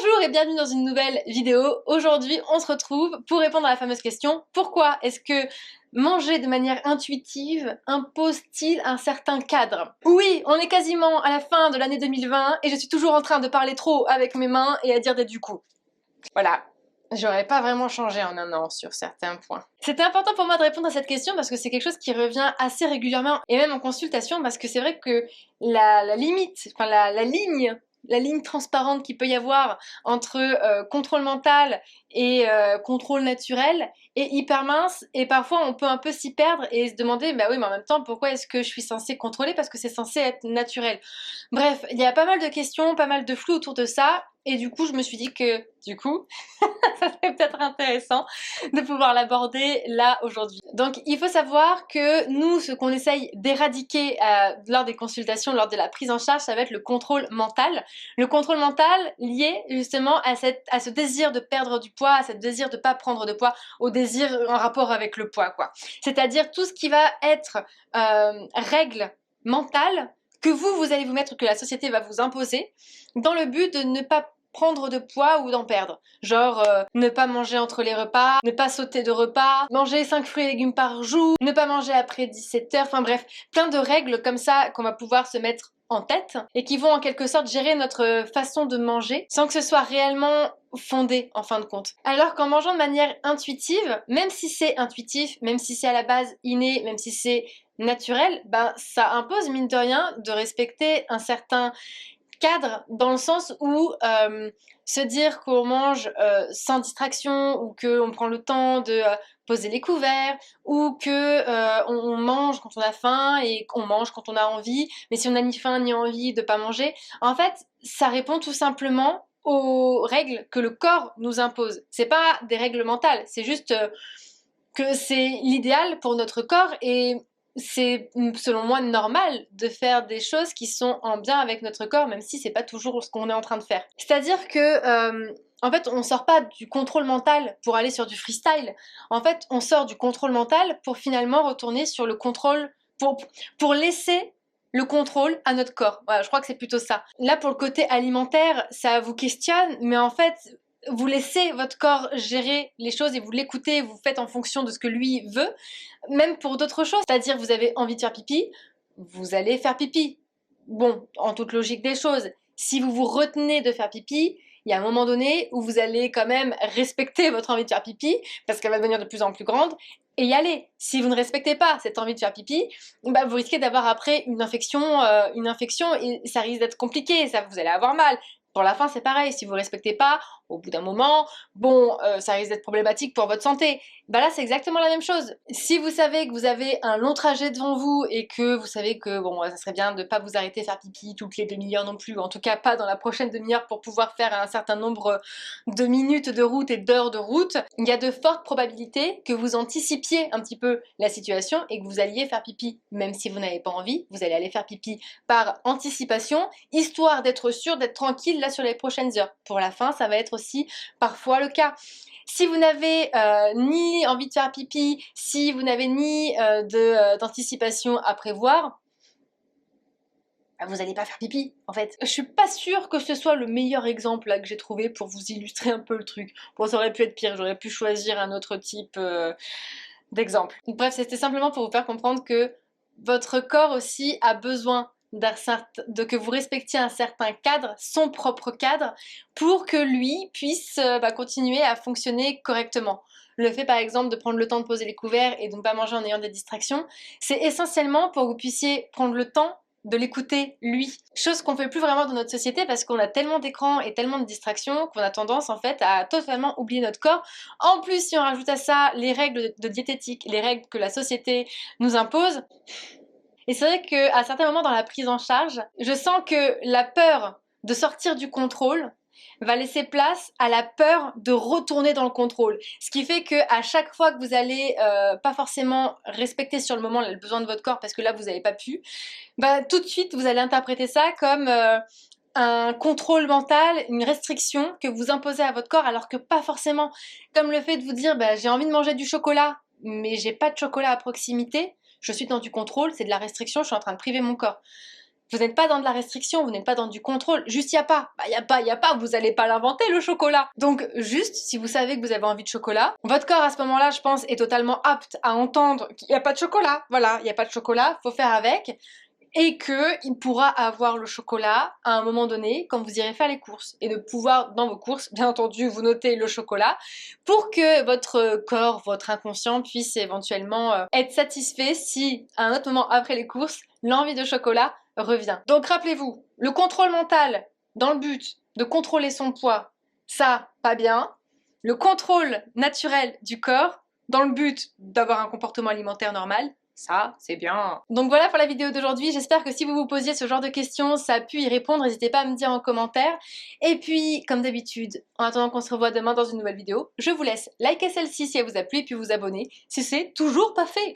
Bonjour et bienvenue dans une nouvelle vidéo. Aujourd'hui, on se retrouve pour répondre à la fameuse question: pourquoi est-ce que manger de manière intuitive impose-t-il un certain cadre? Oui, on est quasiment à la fin de l'année 2020 et je suis toujours en train de parler trop avec mes mains et à dire des du coup. Voilà. J'aurais pas vraiment changé en un an sur certains points. C'était important pour moi de répondre à cette question parce que c'est quelque chose qui revient assez régulièrement et même en consultation, parce que c'est vrai que la limite, enfin la ligne transparente qu'il peut y avoir entre contrôle mental et contrôle naturel est hyper mince, et parfois on peut un peu s'y perdre et se demander bah oui, mais en même temps pourquoi est-ce que je suis censée contrôler, parce que c'est censé être naturel. Bref, il y a pas mal de questions, pas mal de flou autour de ça, et du coup je me suis dit que ça serait peut-être intéressant de pouvoir l'aborder là aujourd'hui. Donc il faut savoir que nous, ce qu'on essaye d'éradiquer lors des consultations, lors de la prise en charge, ça va être le contrôle mental. Le contrôle mental lié justement à ce désir de perdre du poids, à ce désir de ne pas prendre de poids, au désir en rapport avec le poids, quoi. C'est-à-dire tout ce qui va être règle mentale que vous allez vous mettre, que la société va vous imposer, dans le but de ne pas prendre de poids ou d'en perdre. Genre ne pas manger entre les repas, ne pas sauter de repas, manger 5 fruits et légumes par jour, ne pas manger après 17h, enfin bref, plein de règles comme ça qu'on va pouvoir se mettre en tête et qui vont en quelque sorte gérer notre façon de manger sans que ce soit réellement fondé en fin de compte. Alors qu'en mangeant de manière intuitive, même si c'est intuitif, même si c'est à la base inné, même si c'est naturel, ben ça impose mine de rien de respecter un certain cadre, dans le sens où se dire qu'on mange sans distraction, ou qu'on prend le temps de poser les couverts, ou que on mange quand on a faim et qu'on mange quand on a envie, mais si on n'a ni faim ni envie de pas manger, en fait ça répond tout simplement aux règles que le corps nous impose. C'est pas des règles mentales, c'est juste que c'est l'idéal pour notre corps, et c'est selon moi normal de faire des choses qui sont en bien avec notre corps, même si c'est pas toujours ce qu'on est en train de faire. C'est-à-dire que en fait, on sort pas du contrôle mental pour aller sur du freestyle. En fait, on sort du contrôle mental pour finalement retourner sur le contrôle, pour laisser le contrôle à notre corps. Voilà, je crois que c'est plutôt ça. Là, pour le côté alimentaire, ça vous questionne, mais en fait, vous laissez votre corps gérer les choses et vous l'écoutez, vous faites en fonction de ce que lui veut, même pour d'autres choses. C'est-à-dire, vous avez envie de faire pipi, vous allez faire pipi. Bon, en toute logique des choses, si vous vous retenez de faire pipi, il y a un moment donné où vous allez quand même respecter votre envie de faire pipi, parce qu'elle va devenir de plus en plus grande, et y aller. Si vous ne respectez pas cette envie de faire pipi, bah vous risquez d'avoir après une infection, et ça risque d'être compliqué, ça, vous allez avoir mal. Pour la fin, c'est pareil, si vous ne respectez pas, au bout d'un moment, bon, ça risque d'être problématique pour votre santé. Bah là, c'est exactement la même chose. Si vous savez que vous avez un long trajet devant vous et que vous savez que, bon, ça serait bien de ne pas vous arrêter faire pipi toutes les demi-heures non plus, en tout cas pas dans la prochaine demi-heure pour pouvoir faire un certain nombre de minutes de route et d'heures de route, il y a de fortes probabilités que vous anticipiez un petit peu la situation et que vous alliez faire pipi. Même si vous n'avez pas envie, vous allez aller faire pipi par anticipation, histoire d'être sûr, d'être tranquille là sur les prochaines heures. Pour la fin, ça va être aussi parfois le cas. Si vous n'avez ni envie de faire pipi, si vous n'avez ni d'anticipation à prévoir, vous n'allez pas faire pipi, en fait. Je suis pas sûre que ce soit le meilleur exemple là que j'ai trouvé pour vous illustrer un peu le truc. Bon, ça aurait pu être pire, j'aurais pu choisir un autre type d'exemple. Bref, c'était simplement pour vous faire comprendre que votre corps aussi a besoin de que vous respectiez un certain cadre, son propre cadre, pour que lui puisse continuer à fonctionner correctement. Le fait par exemple de prendre le temps de poser les couverts et de ne pas manger en ayant des distractions, c'est essentiellement pour que vous puissiez prendre le temps de l'écouter lui. Chose qu'on fait plus vraiment dans notre société, parce qu'on a tellement d'écrans et tellement de distractions qu'on a tendance en fait à totalement oublier notre corps. En plus, si on rajoute à ça les règles de diététique, les règles que la société nous impose, et c'est vrai qu'à certains moments dans la prise en charge, je sens que la peur de sortir du contrôle va laisser place à la peur de retourner dans le contrôle. Ce qui fait qu'à chaque fois que vous allez pas forcément respecter sur le moment le besoin de votre corps, parce que là vous n'avez pas pu, tout de suite vous allez interpréter ça comme un contrôle mental, une restriction que vous imposez à votre corps, alors que pas forcément. Comme le fait de vous dire j'ai envie de manger du chocolat, mais j'ai pas de chocolat à proximité, je suis dans du contrôle, c'est de la restriction, je suis en train de priver mon corps. Vous n'êtes pas dans de la restriction, vous n'êtes pas dans du contrôle, juste y a pas. Bah y a pas, vous allez pas l'inventer le chocolat. Donc juste, si vous savez que vous avez envie de chocolat, votre corps à ce moment-là, je pense, est totalement apte à entendre qu'il n'y a pas de chocolat. Voilà, il n'y a pas de chocolat, faut faire avec. Et qu'il pourra avoir le chocolat à un moment donné quand vous irez faire les courses. Et de pouvoir, dans vos courses, bien entendu, vous noter le chocolat pour que votre corps, votre inconscient puisse éventuellement être satisfait si, à un autre moment après les courses, l'envie de chocolat revient. Donc rappelez-vous, le contrôle mental dans le but de contrôler son poids, ça, pas bien. Le contrôle naturel du corps dans le but d'avoir un comportement alimentaire normal, ça, c'est bien. Donc voilà pour la vidéo d'aujourd'hui. J'espère que si vous vous posiez ce genre de questions, ça a pu y répondre. N'hésitez pas à me dire en commentaire. Et puis, comme d'habitude, en attendant qu'on se revoie demain dans une nouvelle vidéo, je vous laisse liker celle-ci si elle vous a plu et puis vous abonner si c'est toujours pas fait.